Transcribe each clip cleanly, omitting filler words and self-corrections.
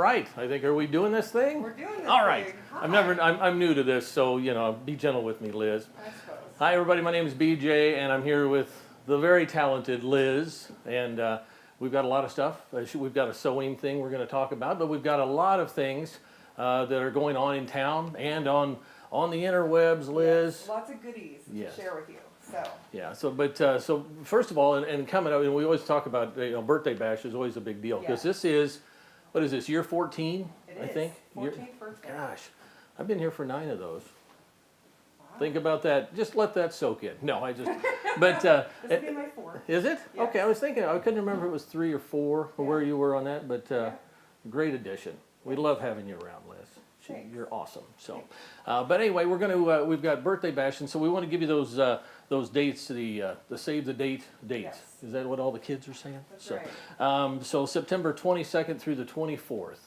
right. I think, are we doing this thing? We're doing this All right. thing. I'm new to this, so, you know, be gentle with me, Liz. I suppose. Hi, everybody. My name is BJ, and I'm here with the very talented Liz. And we've got a lot of stuff. We've got a sewing thing we're going to talk about, but we've got a lot of things that are going on in town and on the interwebs, Liz. Yes, lots of goodies Yes. to share with you. So. Yeah. So first of all, and coming up, and we always talk about, you know, birthday bash is always a big deal because this is, what is this, year 14? It I is. think. 14th birthday. Gosh, I've been here for 9 of those. Wow. Think about that. Just let that soak in. No, I just, but. This will be my 4th. Is it? Yes. Okay, I was thinking, I couldn't remember if it was 3 or 4 or where you were on that, but great addition. We love having you around, Liz. Thanks. You're awesome. So, but anyway, we're going to, we've got birthday bash, and so we want to give you those dates, the save the date dates. Yes. Is that what all the kids are saying? That's so, right. So September 22nd through the 24th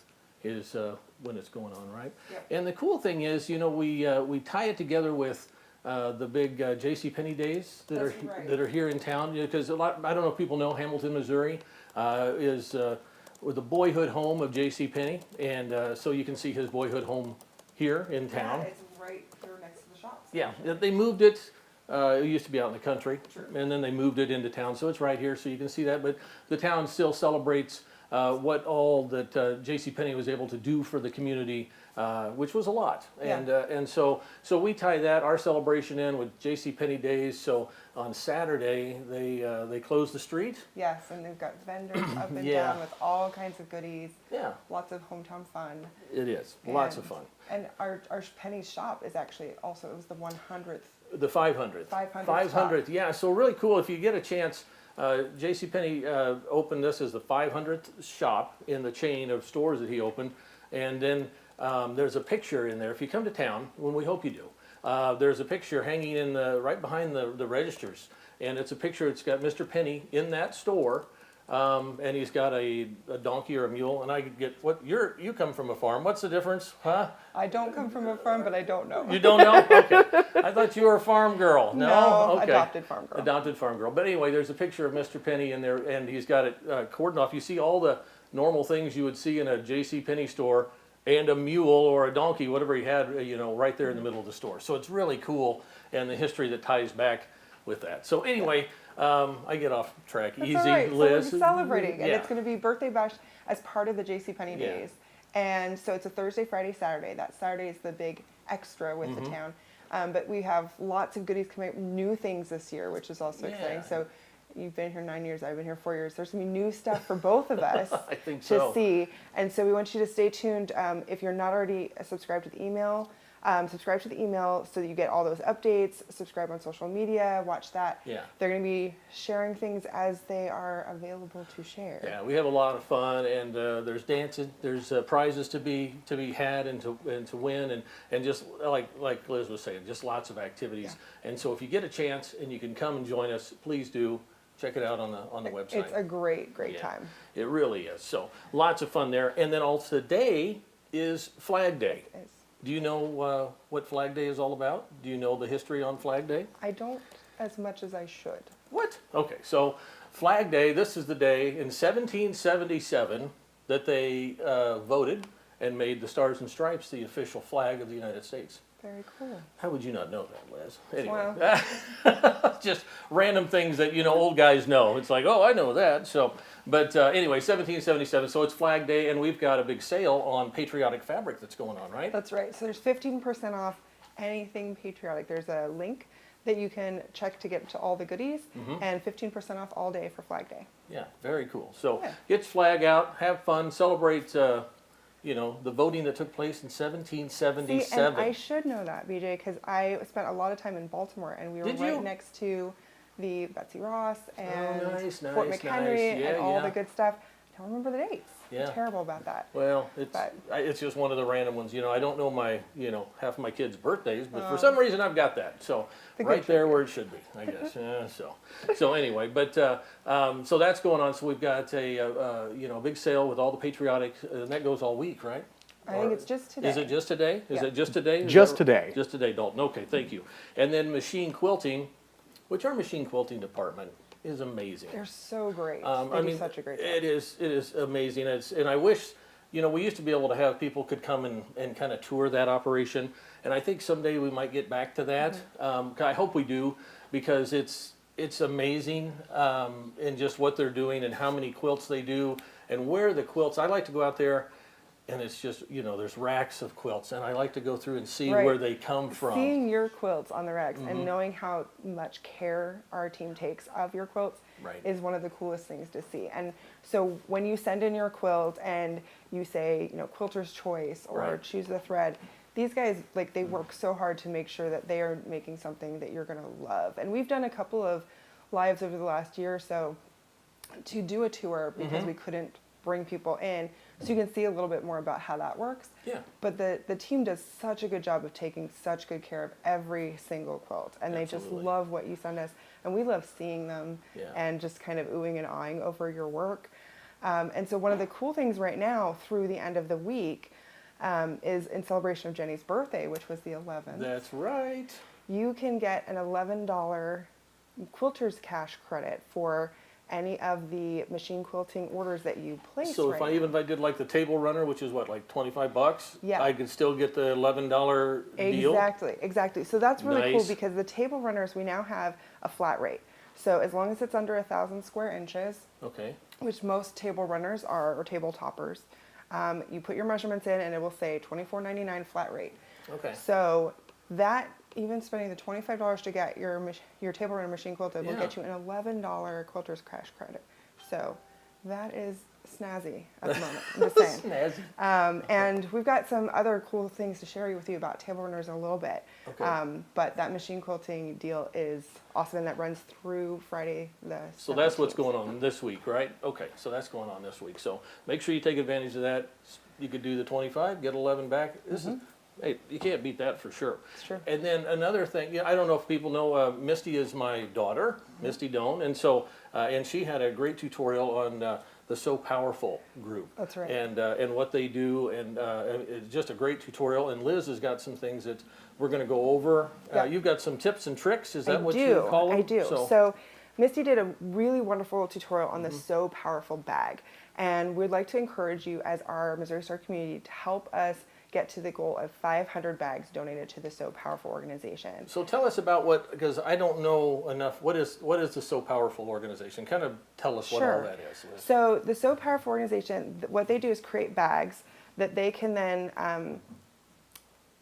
is when it's going on, right? Yep. And the cool thing is, you know, we tie it together with the big JCPenney days that That's are right. that are here in town. Because a lot, I don't know if people know, Hamilton, Missouri is the boyhood home of JCPenney, and so you can see his boyhood home here in town. Yeah, it's right here next to the shops. Yeah, they moved it. It used to be out in the country, Sure. and then they moved it into town, so it's right here, so you can see that. But the town still celebrates what all that JCPenney was able to do for the community, which was a lot. And so we tie that, our celebration, in with JCPenney Days. So on Saturday, they close the street. Yes, and they've got vendors up and Yeah. down with all kinds of goodies. Yeah, Lots of hometown fun. it is. Lots of And- fun. And our Penny's shop is actually also, it was the 100th. The 500th. 500th yeah. So really cool. If you get a chance, JCPenney opened this as the 500th shop in the chain of stores that he opened. And then there's a picture in there. If you come to town, when we hope you do, there's a picture hanging in right behind the registers. And it's a picture, it's got Mr. Penny in that store. And he's got a donkey or a mule, and I get you come from a farm. What's the difference, huh? I don't come from a farm, but I don't know. You don't know? Okay. I thought you were a farm girl. No? Okay. Adopted farm girl. Adopted farm girl. But anyway, there's a picture of Mr. Penny in there, and he's got it cordoned off. You see all the normal things you would see in a JCPenney store, and a mule or a donkey, whatever he had, you know, right there in the middle of the store. So it's really cool, and the history that ties back with that. So anyway, I get off track. That's Easy, all right. Liz. So we're celebrating, and Yeah. it's going to be birthday bash as part of the JCPenney Yeah. Days. And so it's a Thursday, Friday, Saturday. That Saturday is the big extra with Mm-hmm. the town. But we have lots of goodies coming up, new things this year, which is also exciting. Yeah. So you've been here 9 years, I've been here 4 years. There's going to be new stuff for both of us I think to so. see. And so we want you to stay tuned. If you're not already subscribed to the email, subscribe to the email so that you get all those updates. Subscribe on social media, watch that. Yeah. They're going to be sharing things as they are available to share. Yeah, we have a lot of fun, and there's dancing, there's prizes to be had and to win, and just like Liz was saying, just lots of activities. And so if you get a chance and you can come and join us, please do. Check it out on the website. It's a great Yeah, time. It really is. So lots of fun there. And then also today is Flag Day. It's, Do you know what Flag Day is all about? Do you know the history on Flag Day? I don't as much as I should. What? Okay, so Flag Day, this is the day in 1777 that they voted and made the Stars and Stripes the official flag of the United States. Very cool. How would you not know that, Liz? Anyway, Well. just random things that, you know, old guys know. It's like, oh, I know that. So, but anyway, 1777, so it's Flag Day, and we've got a big sale on patriotic fabric that's going on, right? That's right. So there's 15% off anything patriotic. There's a link that you can check to get to all the goodies, and 15% off all day for Flag Day. Yeah, very cool. So Yeah. get your flag out, have fun, celebrate, you know, the voting that took place in 1777. See, and I should know that, BJ, because I spent a lot of time in Baltimore, and we were Did right you? next to the Betsy Ross and nice, Fort nice, McHenry nice. Yeah, and all yeah. the good stuff. I don't remember the dates. Yeah. I'm terrible about that. Well, But- it's just one of the random ones. You know, I don't know half of my kids' birthdays, but for some reason I've got that. So The right good there where it should be, I guess. Yeah, so anyway, but so that's going on. So we've got a big sale with all the patriotic, and that goes all week, right? I think it's just today. Is it just today? Is Yeah. it just today? Is Just that- today. Just today, Dalton. Okay, thank you. And then machine quilting, which our machine quilting department is amazing. They're so great. I they do mean, such a great job. it is amazing. And I wish you know, we used to be able to have people could come and kind of tour that operation, and I think someday we might get back to that. I hope we do, because it's amazing in just what they're doing and how many quilts they do and where the quilts. I like to go out there, and it's just, you know, there's racks of quilts, and I like to go through and see Right. where they come from. Seeing your quilts on the racks and knowing how much care our team takes of your quilts Right. is one of the coolest things to see. And so when you send in your quilt and you say, you know, quilter's choice or Right. choose the thread, these guys, like, they work so hard to make sure that they are making something that you're going to love. And we've done a couple of lives over the last year or so to do a tour because we couldn't bring people in, so you can see a little bit more about how that works. Yeah. But the team does such a good job of taking such good care of every single quilt, and they just Absolutely. love what you send us, and we love seeing them Yeah. and just kind of oohing and awing over your work. And so one of the cool things right now through the end of the week is in celebration of Jenny's birthday, which was the 11th. That's right. You can get an $11 quilter's cash credit for any of the machine quilting orders that you place. So right if I did like the table runner, which is what, like $25, Yeah. I could still get the $11 deal. Exactly. So that's really cool Nice. because the table runners, we now have a flat rate. So as long as it's under 1,000 square inches, Okay. which most table runners are, or table toppers, you put your measurements in and it will say $24.99 flat rate. Okay. So that, even spending the $25 to get your table runner machine quilted will Yeah. get you an $11 quilter's cash credit. So that is snazzy at the moment. I'm just saying. Snazzy. And we've got some other cool things to share with you about table runners in a little bit. Okay. But that machine quilting deal is awesome, and that runs through Friday the 17th. So that's what's going on this week, right? Okay, so that's going on this week. So make sure you take advantage of that. You could do the 25, get 11 back. This is, hey, you can't beat that for sure. It's true. And then another thing, I don't know if people know, Misty is my daughter, Misty Doan, and so and she had a great tutorial on the So Powerful group. That's right. And what they do, and it's just a great tutorial. And Liz has got some things that we're going to go over. Yeah. You've got some tips and tricks. Is that what you call them? I do. So Misty did a really wonderful tutorial on the So Powerful bag, and we'd like to encourage you as our Missouri Star community to help us get to the goal of 500 bags donated to the So Powerful organization. So tell us about what, because I don't know enough. What is the So Powerful organization? Kind of tell us what all Sure. that is. Liz. So the So Powerful organization, what they do is create bags that they can then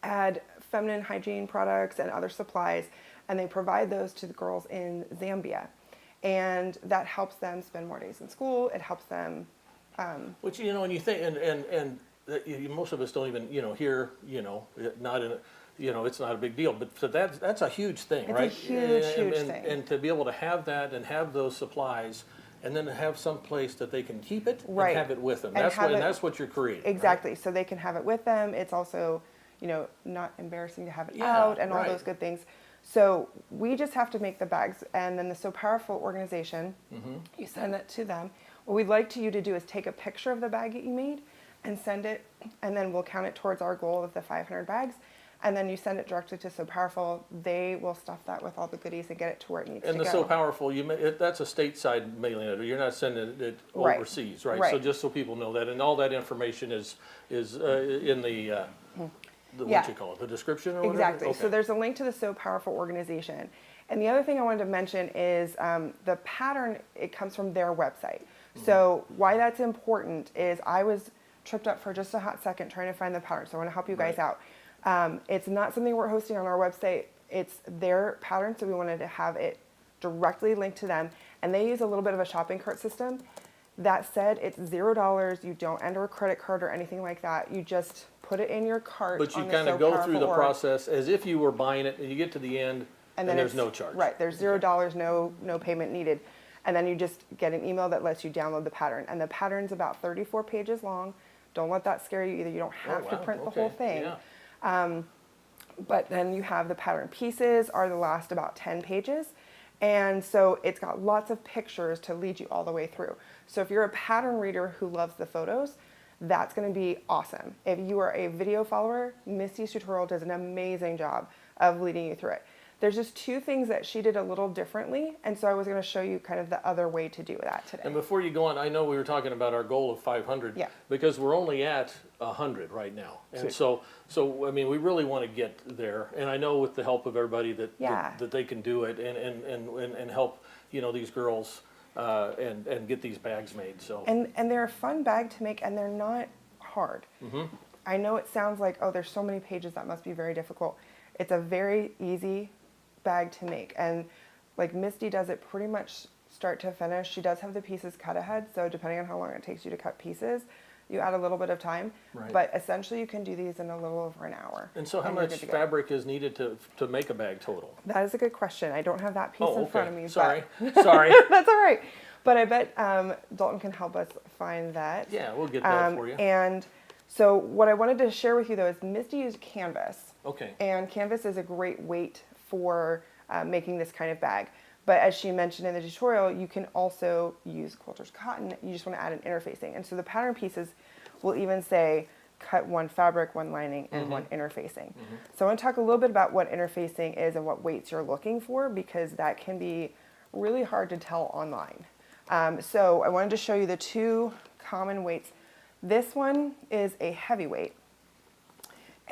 add feminine hygiene products and other supplies, and they provide those to the girls in Zambia. And that helps them spend more days in school. It helps them. Which, and you think, and that most of us don't even, hear, not in, it's not a big deal. But so that's a huge thing, It's a right? huge and, thing. And to be able to have that and have those supplies, and then to have some place that they can keep it Right. and have it with them. And That's what you're creating. Exactly. So they can have it with them. It's also, not embarrassing to have it Yeah, out and all right. those good things. So we just have to make the bags, and then the So Powerful organization, you send it to them. What we'd like you to do is take a picture of the bag that you made and send it, and then we'll count it towards our goal of the 500 bags. And then you send it directly to So Powerful. They will stuff that with all the goodies and get it to where it needs And to the go. So Powerful, that's a stateside mailing order. You're not sending it Right. overseas, right? Right. So just so people know that, and all that information is in the Yeah. what you call it, the description or whatever? Exactly. Okay. So there's a link to the So Powerful organization. And the other thing I wanted to mention is the pattern, it comes from their website. So why that's important is I was tripped up for just a hot second trying to find the pattern. So I want to help you guys Right. out. It's not something we're hosting on our website. It's their pattern, so we wanted to have it directly linked to them. And they use a little bit of a shopping cart system. That said, it's $0. You don't enter a credit card or anything like that. You just put it in your cart. But you on the kind So of go Powerful through the org. process as if you were buying it, and you get to the end, and there's no charge. Right, there's $0, no payment needed. And then you just get an email that lets you download the pattern. And the pattern's about 34 pages long. Don't let that scare you either. You don't have to wow, print the okay, whole thing. yeah. But then you have the pattern pieces are the last about 10 pages. And so it's got lots of pictures to lead you all the way through. So if you're a pattern reader who loves the photos, that's going to be awesome. If you are a video follower, Misty's tutorial does an amazing job of leading you through it. There's just two things that she did a little differently, and so I was going to show you kind of the other way to do that today. And before you go on, I know we were talking about our goal of 500, Yeah. because we're only at 100 right now. And so I mean, we really want to get there. And I know with the help of everybody that that they can do it and help, you know, these girls and get these bags made. So and they're a fun bag to make, and they're not hard. I know it sounds like, oh, there's so many pages, that must be very difficult. It's a very easy bag to make, and like Misty does it pretty much start to finish. She does have the pieces cut ahead, so depending on how long it takes you to cut pieces, you add a little bit of time. Right. But essentially you can do these in a little over an hour. And so how much fabric is needed to make a bag total? That is a good question. I don't have that piece in front of me. Sorry. But Sorry. That's all right. But I bet Dalton can help us find that. Yeah, we'll get that for you. And so what I wanted to share with you though is Misty used canvas. Okay. And canvas is a great weight for making this kind of bag. But as she mentioned in the tutorial, you can also use quilter's cotton. You just want to add an interfacing. And so the pattern pieces will even say cut one fabric, one lining, and one interfacing. So I want to talk a little bit about what interfacing is and what weights you're looking for, because that can be really hard to tell online. So I wanted to show you the two common weights. This one is a heavyweight.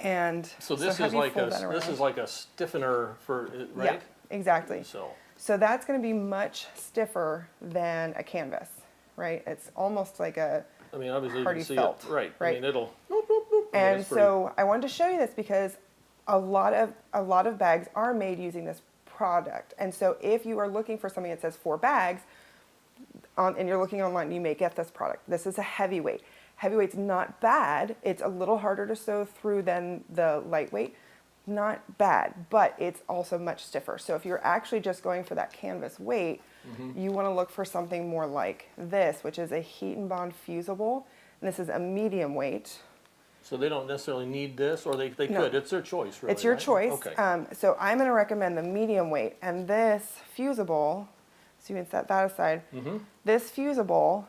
And so this is like a stiffener for, right? Yeah, exactly. So that's going to be much stiffer than a canvas, right? It's almost like a obviously hardy you can see felt, it, right? right? I mean, it'll. And so I wanted to show you this because a lot of bags are made using this product. And so if you are looking for something that says 4 bags, and you're looking online, you may get this product. This is a heavyweight. Heavyweight's not bad. It's a little harder to sew through than the lightweight. Not bad, but it's also much stiffer. So if you're actually just going for that canvas weight, you want to look for something more like this, which is a heat and bond fusible. And this is a medium weight. So they don't necessarily need this, or they could. It's their choice, really. It's your right? choice. Okay. So I'm going to recommend the medium weight. And this fusible, so you can set that aside. This fusible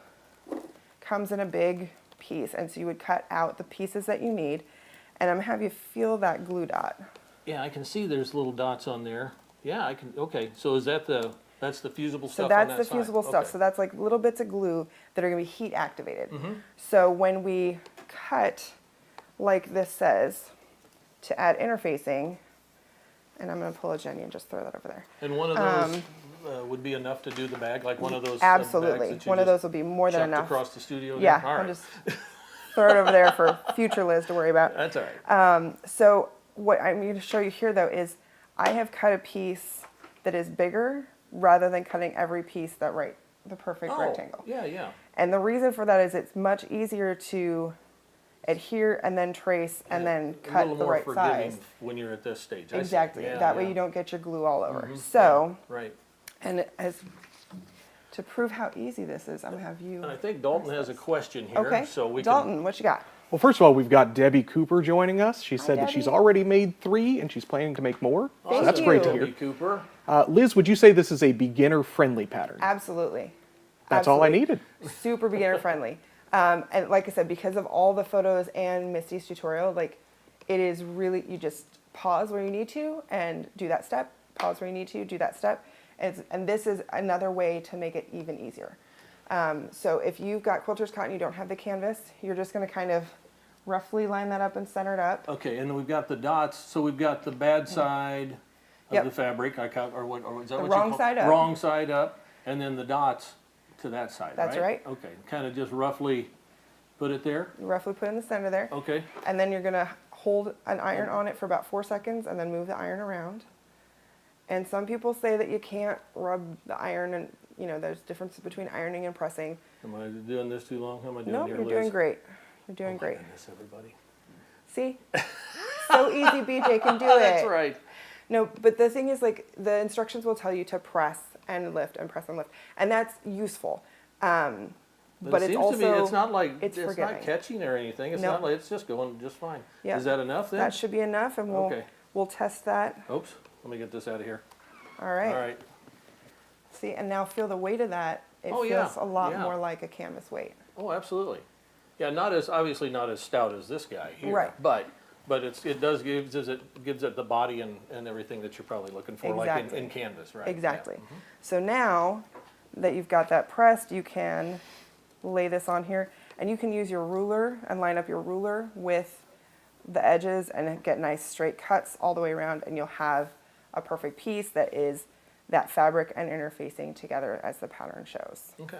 comes in a big piece, and so you would cut out the pieces that you need, and I'm going to have you feel that glue dot. Yeah, I can see there's little dots on there. Yeah, I can. Okay, so is that that's the fusible stuff? So on that's that the side? fusible stuff. Okay. So that's like little bits of glue that are going to be heat activated. So when we cut, like this says, to add interfacing, and I'm going to pull a Jenny and just throw that over there. And one of those would be enough to do the bag, like one of those. Absolutely, bags that one of those will be more than enough. Across the studio. Yeah, All right. I'll just throw it over there for future Liz to worry about. That's all right. So what I'm going to show you here, though, is I have cut a piece that is bigger rather than cutting every piece the perfect rectangle. Yeah, yeah. And the reason for that is it's much easier to adhere and then trace and then cut the right size. A little more forgiving when you're at this stage. Exactly. Yeah, that way you don't get your glue all over. So, right. and to prove how easy this is, I'm going to have you. And I think Dalton has a question here. Okay. So we Dalton, what you got? Well, first of all, we've got Debbie Cooper joining us. She said that Debbie. she's already made 3 and she's planning to make more. Thank So that's you. great to Debbie hear. Cooper. Liz, would you say this is a beginner-friendly pattern? Absolutely. That's all I needed. Super beginner friendly. And like I said, because of all the photos and Misty's tutorial, like it is really, you just pause where you need to and do that step, pause where you need to, do that step. And this is another way to make it even easier. So if you've got quilter's cotton, you don't have the canvas, you're just going to kind of roughly line that up and center it up. Okay, and then we've got the dots. So we've got the bad side of the fabric. Or is that The what wrong you call side up. Wrong side up, and then the dots to that side. That's right. Okay, kind of just roughly put it there. You roughly put it in the center there. Okay. And then you're going to hold an iron on it for about 4 seconds and then move the iron around. And some people say that you can't rub the iron, and you know there's differences between ironing and pressing. Am I doing this too long? How am I doing No, here, you're Liz? doing great. You're doing great. Goodness, everybody. See? So easy, BJ can do it. That's right. No, but the thing is, like, the instructions will tell you to press and lift and press and lift. And that's useful. But it it's seems also, to me it's not like it's not forgiving. catching or anything. It's No. not like it's just going just fine. Yeah. Is that enough then? That should be enough, and Okay. we'll test that. Oops. Let me get this out of here. All right. All right. See, and now feel the weight of that. It Oh, feels yeah. a lot Yeah. more like a canvas weight. Oh, absolutely. Yeah, obviously not as stout as this guy here. Right. But But it does gives it the body and everything that you're probably looking for, Exactly. like in canvas, right? Exactly. Yeah. So now that you've got that pressed, you can lay this on here, and you can use your ruler and line up your ruler with the edges and get nice straight cuts all the way around, and you'll have a perfect piece that is that fabric and interfacing together as the pattern shows. Okay.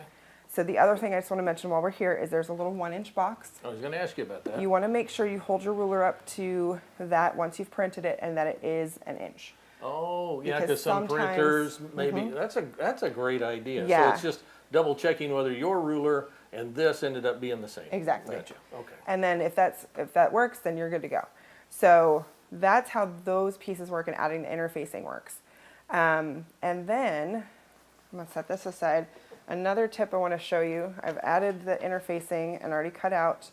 So the other thing I just want to mention while we're here is there's a little 1-inch box. I was going to ask you about that. You want to make sure you hold your ruler up to that once you've printed it, and that it is 1 inch. Oh, yeah, Because because some sometimes- printers maybe that's a great idea. So Yeah. it's just double checking whether your ruler and this ended up being the same. Exactly. Gotcha. Okay. And then if that works, then you're good to go. So that's how those pieces work, and adding the interfacing works. And then I'm gonna set this aside. Another tip I want to show you, I've added the interfacing and already cut out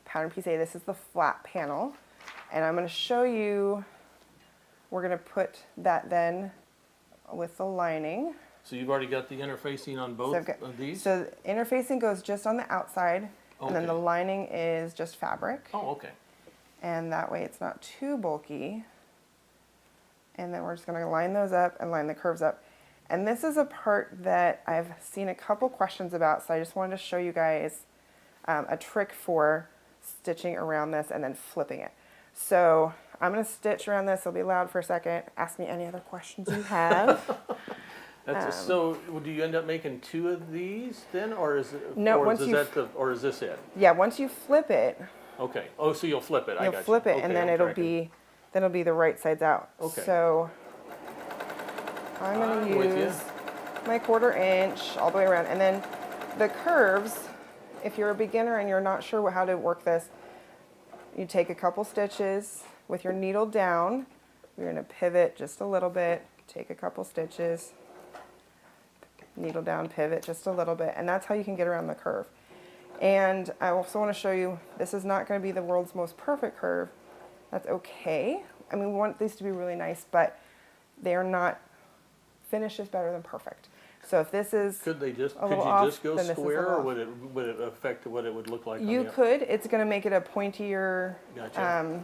pattern piece A. This is the flat panel. And I'm going to show you, we're going to put that then with the lining. So you've already got the interfacing on both I've got- of these? So the interfacing goes just on the outside, and then the Okay. lining is just fabric. Oh, okay. And that way it's not too bulky. And then we're just going to line those up and line the curves up. And this is a part that I've seen a couple questions about, so I just wanted to show you guys a trick for stitching around this and then flipping it. So I'm going to stitch around this. It'll be loud for a second. Ask me any other questions you have. So do you end up making 2 of these then, or is it? No, or once is you that or is this it? Yeah, once you flip it, Okay. Oh, so you'll flip it. I you'll got flip you. it, and Okay, then I'm it'll tracking. be the right sides out. Okay. So I'm going I'm to with you. use my 1/4 inch all the way around, and then the curves. If you're a beginner and you're not sure how to work this, you take a couple stitches with your needle down. You're going to pivot just a little bit. Take a couple stitches. Needle down, pivot just a little bit, and that's how you can get around the curve. And I also want to show you, this is not going to be the world's most perfect curve. That's okay. I mean, we want these to be really nice, but they are not, finish is better than perfect. So if this is Could they just a could little you off, just go then this is a square, little or off. would it affect what it would look like? You on the, could, it's going to make it a pointier, Gotcha.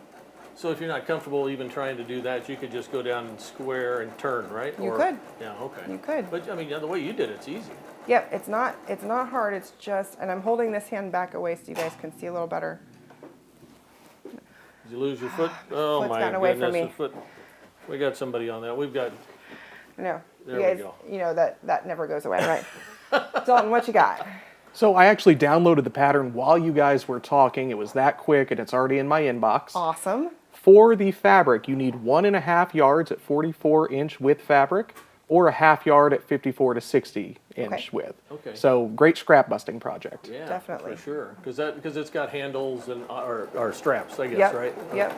So if you're not comfortable even trying to do that, you could just go down and square and turn, right? You could. Yeah. Okay. you could. But I mean, the way you did it's easy. Yep, it's not hard, it's just, and I'm holding this hand back away so you guys can see a little better. Did you lose your foot? Oh Foot's my gotten away goodness, from me. the foot. We got somebody on that. We've got. No, There you we guys, go. you know that never goes away, right? Dalton, what you got? So I actually downloaded the pattern while you guys were talking. It was that quick, and it's already in my inbox. Awesome. For the fabric, you need 1.5 yards at 44-inch width fabric, or a 1/2 yard at 54 to 60-inch Okay. width. Okay. So great scrap busting project. Yeah, Definitely. for sure. Because it's got handles and or straps, I guess, Yep. right? Yep.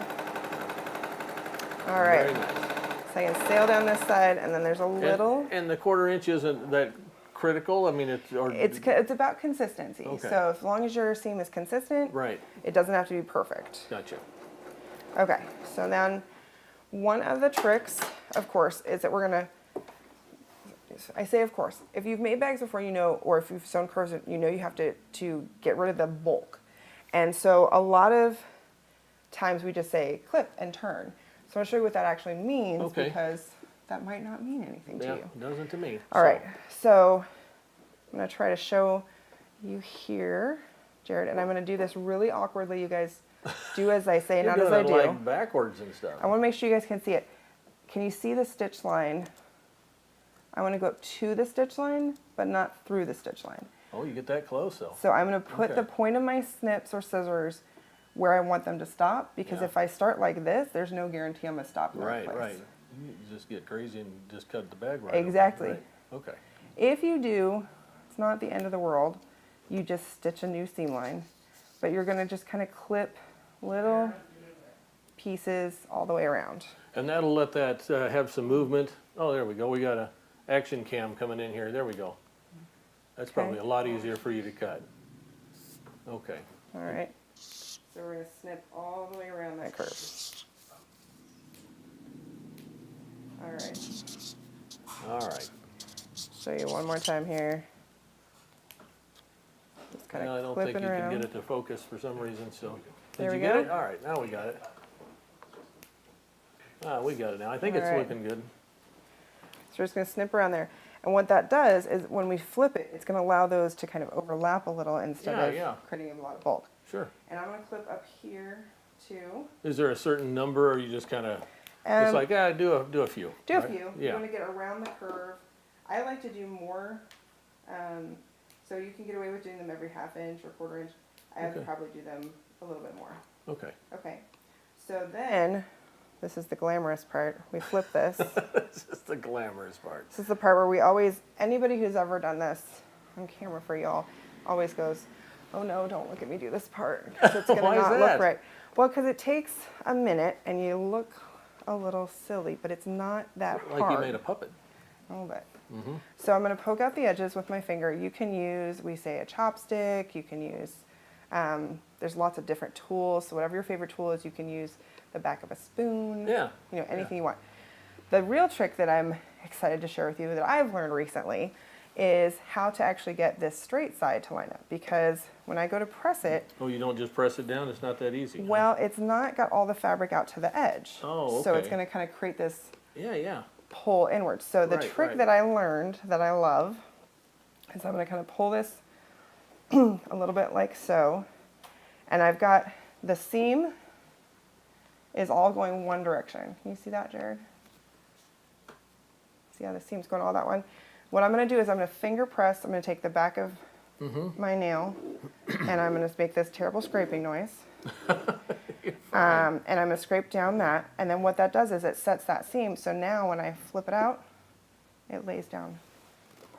All right. Very nice. So I can sail down this side, and then there's a little. And the 1/4 inch isn't that critical. I mean, It's about consistency. Okay. So as long as your seam is consistent, right. it doesn't have to be perfect. Gotcha. Okay. So then, one of the tricks, of course, is that we're gonna. I say of course. If you've made bags before, you know, or if you've sewn curves, you know you have to get rid of the bulk. And so a lot of times we just say clip and turn. So I'll show you what that actually means, Okay. because that might not mean anything to Yeah, you. it doesn't to me. All right, so I'm going to try to show you here, Jared, and I'm going to do this really awkwardly. You guys do as I say, You're not as doing I it do. like backwards and stuff. I want to make sure you guys can see it. Can you see the stitch line? I want to go up to the stitch line, but not through the stitch line. Oh, you get that close though. So I'm going to put Okay. the point of my snips or scissors where I want them to stop, because Yeah. if I start like this, there's no guarantee I'm going to stop in the right Right, place. right. You just get crazy and just cut the bag right. open. Exactly. Right. Okay. If you do, it's not the end of the world. You just stitch a new seam line, but you're going to just kind of clip little pieces all the way around. And that'll let that have some movement. Oh, there we go. We got a action cam coming in here. There we go. That's Okay. probably a lot easier for you to cut. Okay. All right. So we're going to snip all the way around that curve. All right. All right. Show you one more time here. Just kind No, I of don't clipping think you around. can get it to focus for some reason. So. Did There you we get go. it? All right. Now we got it. We got it now. I think it's All right. looking good. So we're just going to snip around there. And what that does is when we flip it, it's going to allow those to kind of overlap a little instead of creating a lot of bulk. Sure. And I'm going to clip up here too. Is there a certain number, or you just kind of, it's like, do a few. Do a right? few. Yeah. You want to get around the curve. I like to do more. So you can get away with doing them every half inch or quarter inch. I have to probably do them a little bit more. Okay. Okay. So then, this is the glamorous part. We flip this. This is the glamorous part. This is the part where we always, anybody who's ever done this on camera for y'all, always goes, oh no, don't look at me do this part, because it's going to Why is not that? look right. Well, because it takes a minute and you look a little silly, but it's not that hard. Like you made a puppet. A little bit. So I'm going to poke out the edges with my finger. You can use, we say, a chopstick. You can use, there's lots of different tools. So whatever your favorite tool is, you can use the back of a spoon. Yeah. You know, anything you want. The real trick that I'm excited to share with you that I've learned recently is how to actually get this straight side to line up. Because when I go to press it, Oh, you don't just press it down? It's not that easy. huh? well, it's not got all the fabric out to the edge. Oh, So it's okay. going to kind of create this Yeah. pull inwards. So the Right, trick right. that I learned that I love is I'm going to kind of pull this a little bit like so. And I've got the seam is all going one direction. Can you see that, Jared? See how the seam's going all that one? What I'm going to do is I'm going to finger press. I'm going to take the back of my nail and I'm going to make this terrible scraping noise. And I'm going to scrape down that, and then what that does is it sets that seam. So now when I flip it out, it lays down.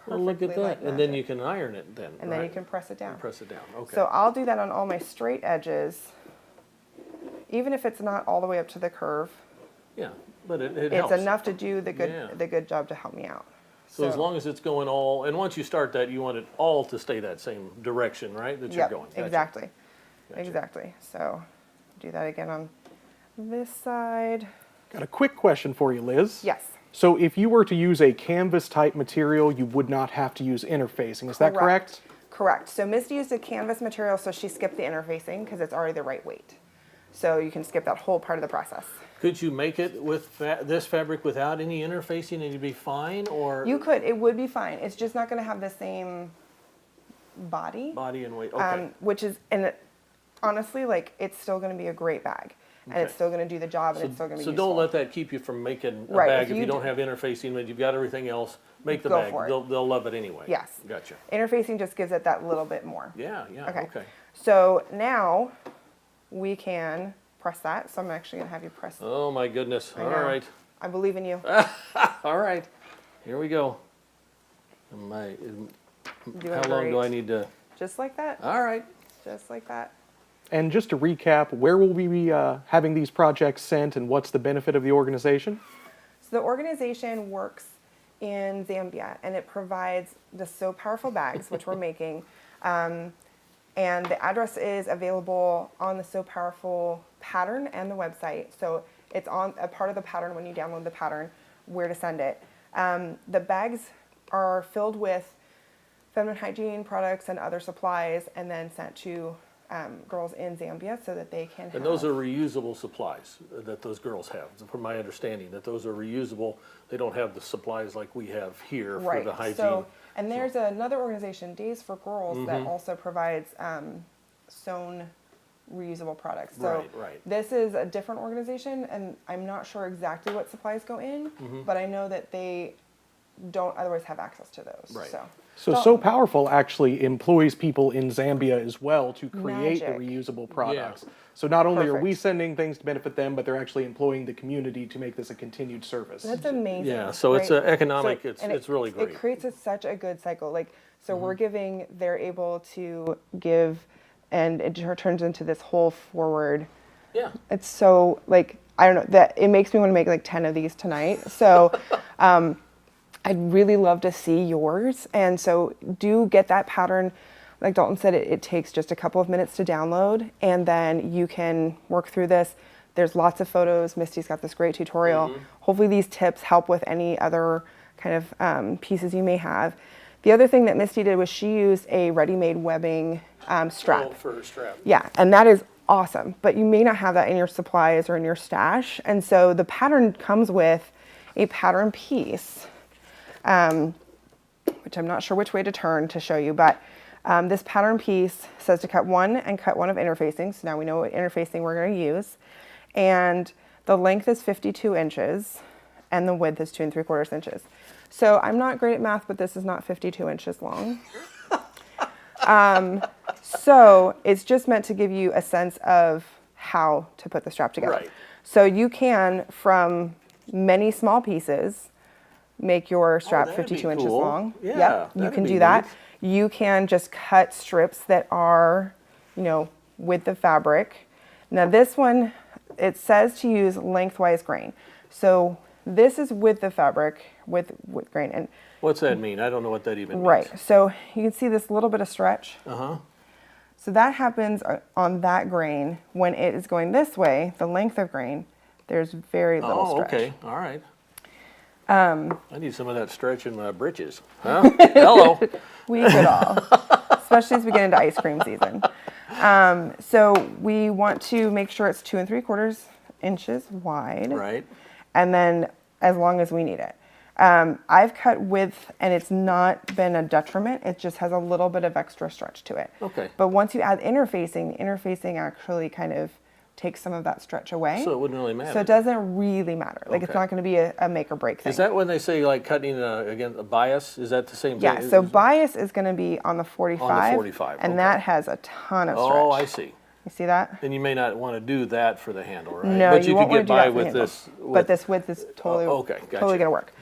Well, look at perfectly like that. And then magic. you can iron it then, And then you can press it down. press it down. Okay. So I'll do that on all my straight edges, even if it's not all the way up to the curve. yeah, but it It's helps. enough to do the Yeah. good job to help me out. So as long as it's going all, and once you start that, you want it all to stay that same direction, right? That you're Yep, going. Gotcha. exactly. Gotcha. Exactly. So do that again on this side. Got a quick question for you, Liz. Yes. So if you were to use a canvas type material, you would not have to use interfacing. Is that correct? Correct. So Misty used a canvas material, so she skipped the interfacing because it's already the right weight. So you can skip that whole part of the process. Could you make it with this fabric without any interfacing and you'd be fine, or You could. It would be fine. It's just not going to have the same body. body and weight? Okay. Which is, honestly, like, it's still going to be a great bag. And it's Okay. still going to do the job, and it's still going to be So useful. don't let that keep you from making a Right, bag if if you you don't do- have interfacing, but you've got everything else. Make the Go bag. for it. They'll love it anyway. Yes. Gotcha. Interfacing just gives it that little bit more. Yeah. Okay. Okay. So now we can press that. So I'm actually going to have you press. Oh my goodness. I All know. right. I believe in you. All right. Here we go. How Doing long great. do I need to? Just like that. All right. Just like that. And just to recap, where will we be having these projects sent, and what's the benefit of the organization? So the organization works in Zambia, and it provides the So Powerful bags, which we're making. And the address is available on the So Powerful pattern and the website. So it's on a part of the pattern when you download the pattern, where to send it. The bags are filled with feminine hygiene products and other supplies, and then sent to girls in Zambia so that they can have. And those are reusable supplies that those girls have, from my understanding, that those are reusable. They don't have the supplies like we have here for the hygiene. So, and there's another organization, Days for Girls, that also provides sewn reusable products. So Right. this is a different organization, and I'm not sure exactly what supplies go in, but I know that they don't otherwise have access to those. Right. So Powerful actually employs people in Zambia as well to create the Magic. reusable products. So not only are we Perfect. sending things to benefit them, but they're actually employing the community to make this a continued service. That's amazing. Yeah, so it's right? a economic, and it's really great. It creates such a good cycle. Like, so we're giving, they're able to give, and it turns into this whole forward. Yeah. It's so, like, I don't know, that it makes me want to make like 10 of these tonight. So I'd really love to see yours. And so do get that pattern. Like Dalton said, it takes just a couple of minutes to download, and then you can work through this. There's lots of photos. Misty's got this great tutorial. Hopefully these tips help with any other kind of pieces you may have. The other thing that Misty did was she used a ready-made webbing strap. Oh, for a strap. Yeah, and that is awesome. But you may not have that in your supplies or in your stash. And so the pattern comes with a pattern piece, which I'm not sure which way to turn to show you, but this pattern piece says to cut one and cut one of interfacing. So now we know what interfacing we're going to use. And the length is 52 inches and the width is 2 3/4 inches. So I'm not great at math, but this is not 52 inches long. So it's just meant to give you a sense of how to put the strap together. Right. So you can, from many small pieces, make your strap that'd be 52 inches cool. long. Yeah, Yep, you that'd can be do that. neat. You can just cut strips that are, you know, with the fabric. Now this one, it says to use lengthwise grain. So this is with the fabric, with grain. And What's that mean? I don't know what that even means. right, so you can see this little bit of stretch. Uh-huh. So that happens on that grain. When it is going this way, the length of grain, there's very little Oh, stretch. okay. All right. I need some of that stretch in my britches. Huh? Hello. We could all, especially as we get into ice cream season. So we want to make sure it's 2 3/4 inches wide. Right. And then as long as we need it. I've cut width and it's not been a detriment. It just has a little bit of extra stretch to it. Okay. But once you add interfacing, the interfacing actually kind of takes some of that stretch away. So it wouldn't really matter. So it doesn't really matter. Like it's Okay. not going to be a make or break thing. Is that when they say like cutting again a bias? Is that the same thing? Yeah, so bias is going to be on the 45. 45, and okay. that has a ton of stretch. Oh, I see. You see that? And you may not want to do that for the handle, right? No, but you you won't could want get to do that by for the with handle. this. But this width is totally, okay, gotcha. totally going to work.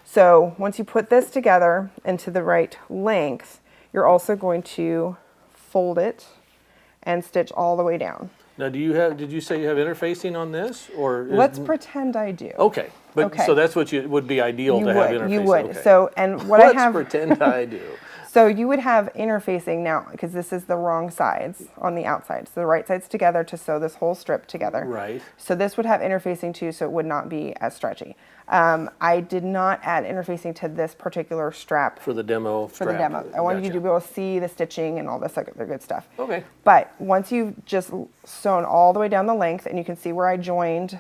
So once you put this together into the right length, you're also going to fold it and stitch all the way down. Now, did you say you have interfacing on this, or Let's pretend I do. Okay, but Okay. so that's what would be ideal You to have would, interfacing. you would. Okay. So, and what Let's I have, pretend I do. so you would have interfacing now, because this is the wrong sides on the outside. So the right sides together to sew this whole strip together. Right. So this would have interfacing too, so it would not be as stretchy. I did not add interfacing to this particular strap For the demo for the demo. I wanted you to be able to see the stitching and all this other good stuff. Okay. But once you've just sewn all the way down the length, and you can see where I joined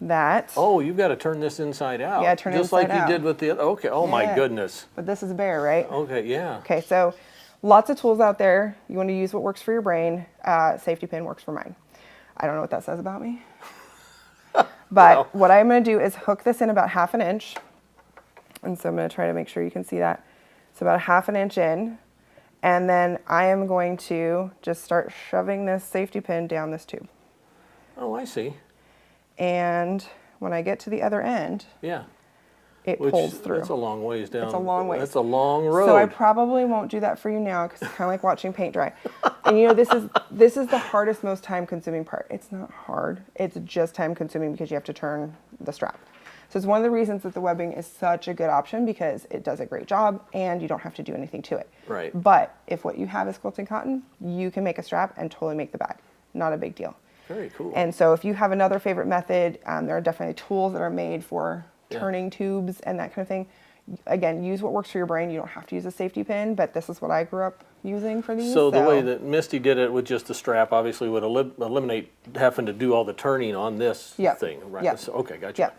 that. Oh, you've got to turn this inside out. Yeah, turn it just like inside out. you did with the. Okay. Oh my Yeah. goodness. But this is bare, right? Okay. Yeah. Okay, so lots of tools out there. You want to use what works for your brain. Safety pin works for mine. I don't know what that says about me. But Well. what I'm going to do is hook this in about 1/2 inch. And so I'm going to try to make sure you can see that. So about 1/2 inch in. And then I am going to just start shoving this safety pin down this tube. Oh, I see. And when I get to the other end, Yeah. it Which pulls through. That's a long ways down. It's a long ways. That's a long road. So I probably won't do that for you now because it's kind of like watching paint dry. And you know, this is the hardest, most time-consuming part. It's not hard. It's just time-consuming because you have to turn the strap. So it's one of the reasons that the webbing is such a good option, because it does a great job and you don't have to do anything to it. Right. But if what you have is quilting cotton, you can make a strap and totally make the bag. Not a big deal. Very cool. And so if you have another favorite method, there are definitely tools that are made for turning tubes and that kind of thing. Again, use what works for your brain. You don't have to use a safety pin, but this is what I grew up using for these. So the way that Misty did it with just the strap obviously would eliminate having to do all the turning on this Yep. thing, right? Yep. So, okay, gotcha. Yep.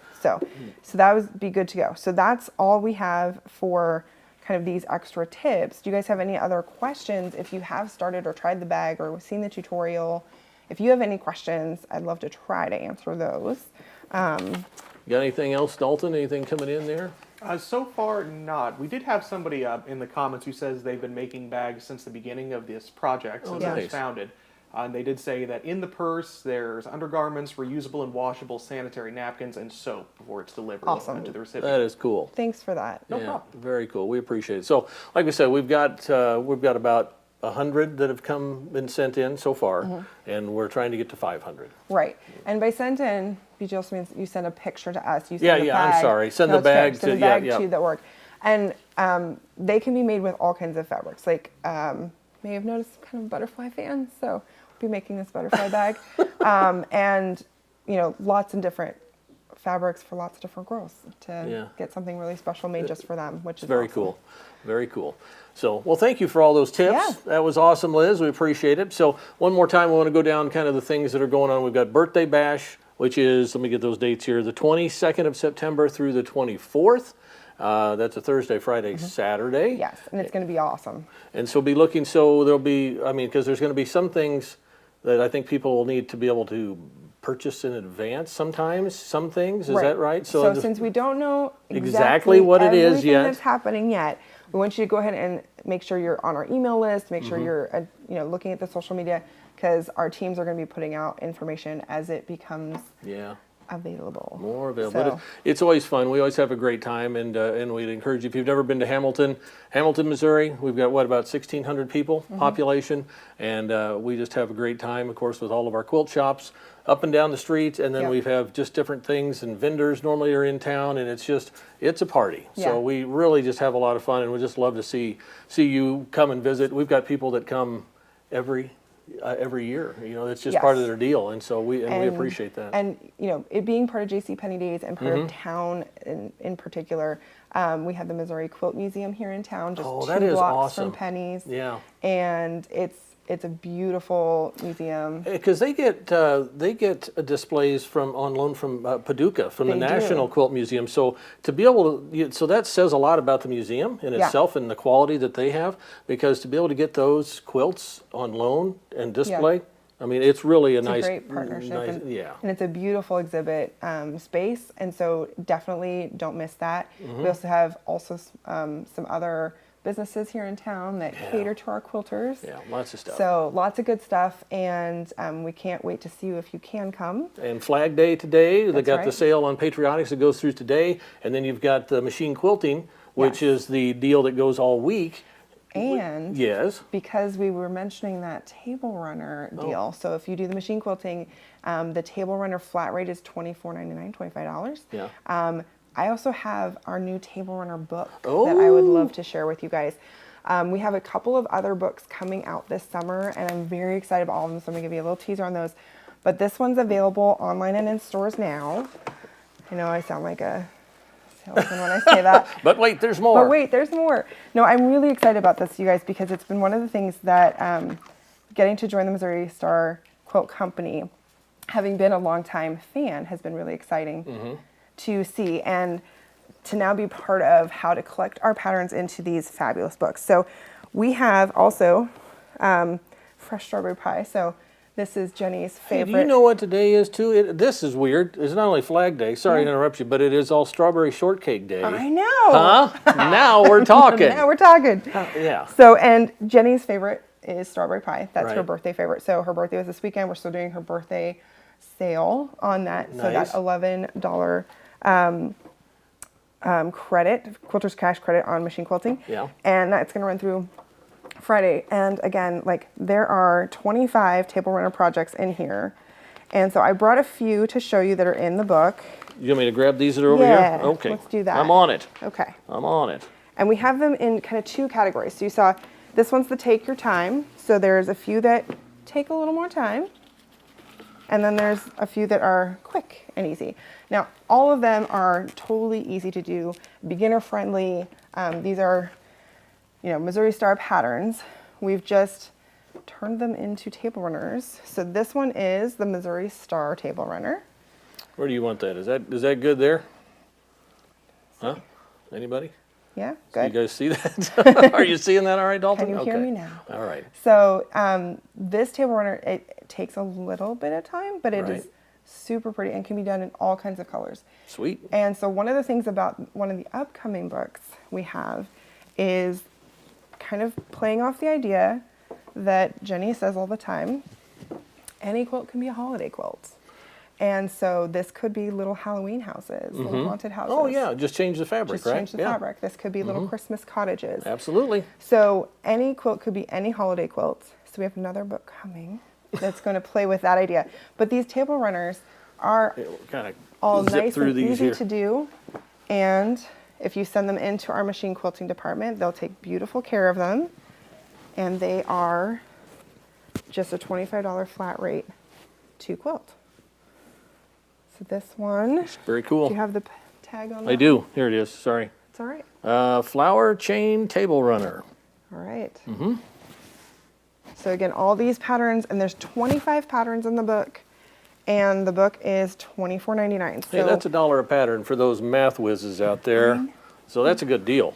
So that would be good to go. So that's all we have for kind of these extra tips. Do you guys have any other questions? If you have started or tried the bag or seen the tutorial, if you have any questions, I'd love to try to answer those. You got anything else, Dalton? Anything coming in there? So far, not. We did have somebody in the comments who says they've been making bags since the beginning of this project, since it nice. was founded. And they did say that in the purse, there's undergarments, reusable and washable sanitary napkins, and soap before it's delivered Awesome. to the recipient. That is cool. Thanks for that. No Yeah, problem. very cool. We appreciate it. So, like we said, we've got about 100 that have been sent in so far, and we're trying to get to 500. Right. And by sent in, BG also means you send a picture to us. You send Yeah, a yeah, I'm bag. sorry. Send No, the it's okay. bag Send to- the bag yeah, to yeah. that work. And they can be made with all kinds of fabrics. Like, may have noticed kind of a butterfly fan, so we'll be making this butterfly bag. And, you know, lots of different fabrics for lots of different girls to Yeah. get something really special made just for them, which is Very awesome. cool. Very cool. So, well, thank you for all those tips. Yeah. That was awesome, Liz. We appreciate it. So, one more time, we want to go down kind of the things that are going on. We've got Birthday Bash, which is, let me get those dates here, the 22nd of September through the 24th. That's a Thursday, Friday, Saturday. Yes, and it's going to be awesome. And so be looking, so there'll be, I mean, because there's going to be some things that I think people will need to be able to purchase in advance sometimes, some things, is that right? So just- since we don't know Exactly what it is everything yet. that's happening yet, we want you to go ahead and make sure you're on our email list, make sure Mm-hmm. you're looking at the social media, because our teams are going to be putting out information as it becomes Yeah. available. More available. So- But it's always fun. We always have a great time, and we'd encourage you, if you've never been to Hamilton, Missouri, we've got, what, about 1,600 people population, and we just have a great time, of course, with all of our quilt shops up and down the street, and then Yep. we have just different things, and vendors normally are in town, and it's a party. Yeah. So we really just have a lot of fun, and we just love to see you come and visit. We've got people that come every year. It's just part of Yes. their deal, and so we appreciate that. And it being part of JCPenney Days and part Mm-hmm. of town in particular, we have the Missouri Quilt Museum here in town, just Oh, 2 that is blocks awesome. from Penny's. Yeah. And it's a beautiful museum. Because they get displays on loan from Paducah, from the They do. National Quilt Museum. So to be able to, so that says a lot about the museum in Yeah. itself and the quality that they have. Because to be able to get those quilts on loan and display, I mean, it's really a It's nice, a great partnership. nice- and, yeah. and it's a beautiful exhibit space. And so definitely don't miss that. Mm-hmm. We also have some other businesses here in town that cater to our quilters. Yeah, lots of stuff. So lots of good stuff, and we can't wait to see you if you can come. And Flag Day today, they That's got the right. sale on Patriotics that goes through today, and then you've got the machine quilting, which Yes. is the deal that goes all week. And Yes. because we were mentioning that table runner Oh. deal, so if you do the machine quilting, the table runner flat rate is $24.99, $25. Yeah. I also have our new table runner book that I would love to share with you guys. We have a couple of other books coming out this summer, and I'm very excited about all of them, so I'm going to give you a little teaser on those. But this one's available online and in stores now. I know I sound like a salesman when I say that. But wait, there's more. But wait, there's more. No, I'm really excited about this, you guys, because it's been one of the things that getting to join the Missouri Star Quilt Company, having been a longtime fan, has been really exciting to see, and to now be part of how to collect our patterns into these fabulous books. So we have also fresh strawberry pie. So this is Jenny's Hey, favorite. do you know what today is too? This is weird. It's not only Flag Day. Sorry to interrupt you, but it is all Strawberry Shortcake Day. I know. Huh? Now we're talking. Now we're talking. Yeah. So, and Jenny's favorite is strawberry pie. That's her Right. birthday favorite. So her birthday was this weekend. We're still doing her birthday sale on that. So that Nice. $11 credit, Quilter's Cash credit on machine quilting. Yeah. And that's going to run through Friday. And again, like there are 25 table runner projects in here. And so I brought a few to show you that are in the book. You want me to grab these that are over Yeah, here? Okay. let's do that. I'm on it. Okay. I'm on it. And we have them in kind of 2 categories. So you saw this one's the take your time. So there's a few that take a little more time. And then there's a few that are quick and easy. Now, all of them are totally easy to do, beginner friendly. These are, Missouri Star patterns. We've just turned them into table runners. So this one is the Missouri Star table runner. Where do you want that? Is that good there? Huh? Anybody? Yeah, You good. guys see that? Are you seeing that all right, Dalton? Can you hear Okay. me now? All right. So this table runner, it takes a little bit of time, but it Right. is super pretty and can be done in all kinds of colors. Sweet. And so one of the things about one of the upcoming books we have is kind of playing off the idea that Jenny says all the time, any quilt can be a holiday quilt. And so this could be little Halloween houses, little haunted houses. Oh yeah, just change the fabric, Just right? change the Yeah. fabric. This could be little Christmas cottages. Absolutely. So any quilt could be any holiday quilt. So we have another book coming that's going to play with that idea. But these table runners are Kind of all zip nice through and these easy here. to do. And if you send them into our machine quilting department, they'll take beautiful care of them. And they are just a $25 flat rate to quilt. So this one, Very do cool. you have the tag on that? I do. Here it is. Sorry. It's all right. Flower chain table runner. All right. Mm-hmm. So again, all these patterns, and there's 25 patterns in the book, and the book is $24.99. So Hey, that's $1 a pattern for those math whizzes out there. So that's a good deal.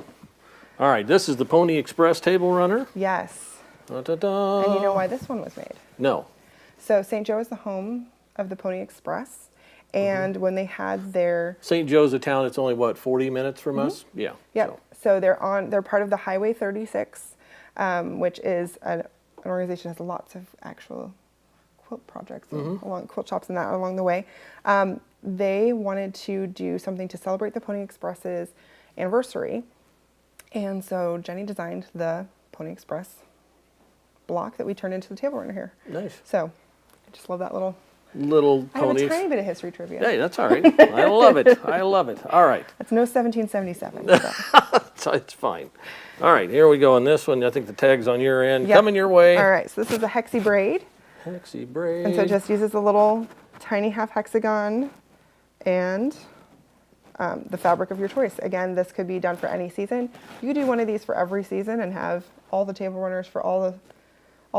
All right, this is the Pony Express table runner. yes. Da-da-da. And you know why this one was made? No. So St. Joe is the home of the Pony Express, and when they had their St. Joe's a town that's only, what, 40 minutes from us? Yeah. Yep. So they're part of the Highway 36, which is an organization that has lots of actual quilt projects along quilt shops and that along the way. They wanted to do something to celebrate the Pony Express's anniversary, and so Jenny designed the Pony Express block that we turned into the table runner here. Nice. So I just love that little. Little I have Pony. a tiny bit of history trivia. Hey, that's all right. I love it. I love it. All right. That's no 1777. So. It's fine. All right, here we go on this one. I think the tag's on your end. Yep. Coming your way. All right, so this is a hexie braid. Hexie braid. And so it just uses a little tiny half hexagon and the fabric of your choice. Again, this could be done for any season. You could do one of these for every season and have all the table runners for all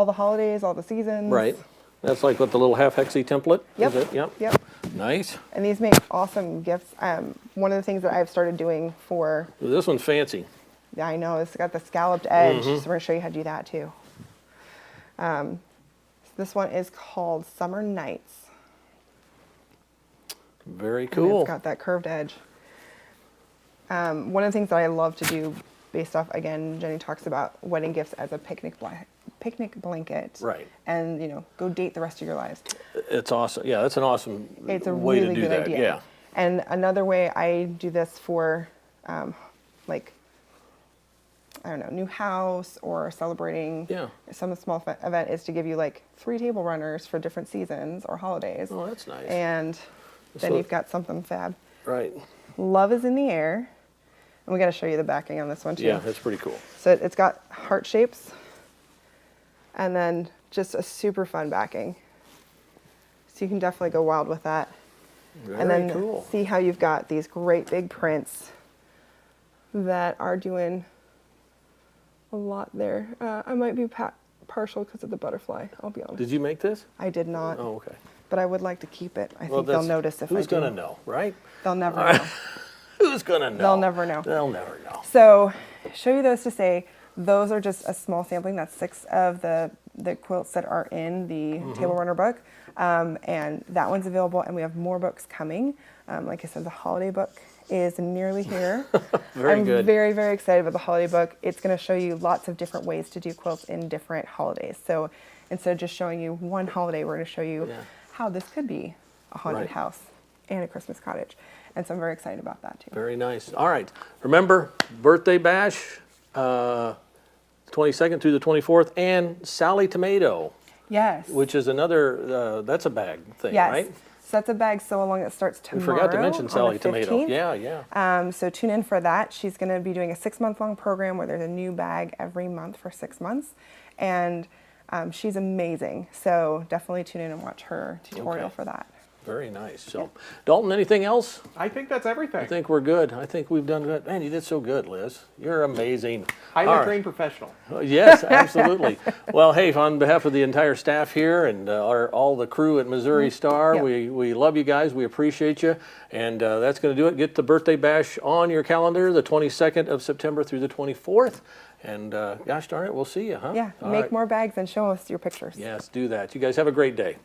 the holidays, all the seasons. Right. That's like what the little half hexie template Yep. is it? Yep. Yep. Nice. And these make awesome gifts. One of the things that I've started doing for, This one's fancy. I know, it's got the scalloped edge, so we're going to show you how to do that too. So this one is called Summer Nights. Very And cool. it's got that curved edge. One of the things that I love to do based off, again, Jenny talks about wedding gifts as a picnic blanket. Right. And, go date the rest of your lives. It's awesome. Yeah, that's an awesome It's a way really to do good that. idea. Yeah. And another way I do this for, new house or celebrating Yeah. some small event is to give you 3 table runners for different seasons or holidays. Oh, that's nice. And then So- you've got something fab. Right. Love is in the air. And we got to show you the backing on this one too. Yeah, that's pretty cool. So it's got heart shapes and then just a super fun backing. So you can definitely go wild with that. Very And then cool. see how you've got these great big prints that are doing a lot there. I might be partial because of the butterfly, I'll be honest. Did you make this? I did not, Oh, okay. but I would like to keep it. I Well, think they'll that's- notice if I do. Who's gonna know, right? They'll never know. Who's gonna know? They'll never know. They'll never know. So show you those to say those are just a small sampling. That's 6 of the quilts that are in the Table Runner book. And that one's available, and we have more books coming. Like I said, the holiday book is nearly here. Very good. I'm very, very excited about the holiday book. It's going to show you lots of different ways to do quilts in different holidays. So instead of just showing you one holiday, we're going to show you how this could be a haunted Right. house and a Christmas cottage. And so I'm very excited about that too. Very nice. All right. Remember, birthday bash, 22nd through the 24th, and Sally Tomato, Yes. which is another, that's a bag thing, Yes. right? So that's a bag sew along that starts We tomorrow. forgot to mention on the Sally Tomato. 15th. Yeah. So tune in for that. She's going to be doing a 6-month-long program where there's a new bag every month for 6 months. And she's amazing. So definitely tune in and watch her tutorial Okay. for that. Very nice. So, Dalton, anything else? I think that's everything. I think we're good. I think we've done good. Man, you did so good, Liz. You're amazing. Highly All right. trained professional. Yes, absolutely. Well, hey, on behalf of the entire staff here and all the crew at Missouri Star, Yep. we love you guys. We appreciate you. And that's going to do it. Get the birthday bash on your calendar, the 22nd of September through the 24th. And gosh darn it, we'll see you, huh? Yeah, All make right. more bags and show us your pictures. Yes, do that. You guys have a great day.